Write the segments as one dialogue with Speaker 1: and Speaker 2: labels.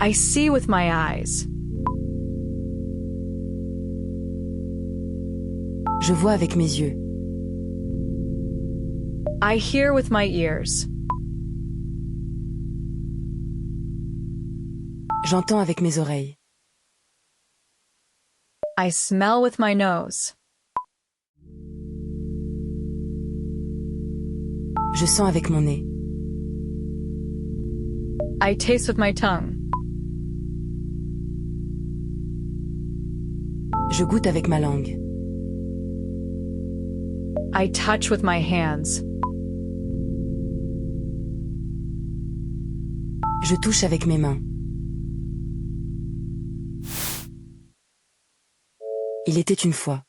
Speaker 1: I see with my eyes.
Speaker 2: Je vois avec mes yeux.
Speaker 1: I hear with my ears.
Speaker 2: J'entends avec mes oreilles.
Speaker 1: I smell with my nose.
Speaker 2: Je sens avec mon nez.
Speaker 1: I taste with my tongue.
Speaker 2: Je goûte avec ma langue.
Speaker 1: I touch with my hands.
Speaker 2: Je touche avec mes mains. Il était une fois.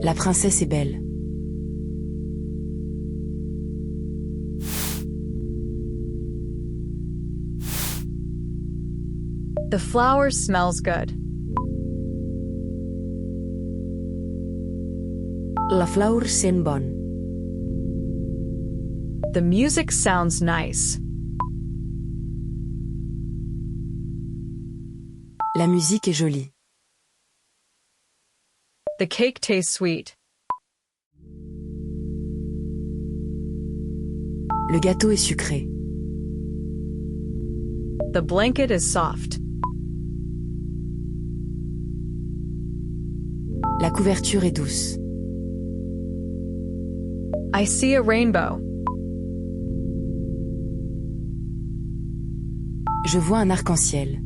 Speaker 2: La princesse est belle.
Speaker 1: The flower smells good.
Speaker 2: La flor sent bon.
Speaker 1: The music sounds nice.
Speaker 2: La musique est jolie.
Speaker 1: The cake tastes sweet.
Speaker 2: Le gâteau est sucré.
Speaker 1: The blanket is soft.
Speaker 2: La couverture est douce.
Speaker 1: I see a rainbow.
Speaker 2: Je vois un arc-en-ciel.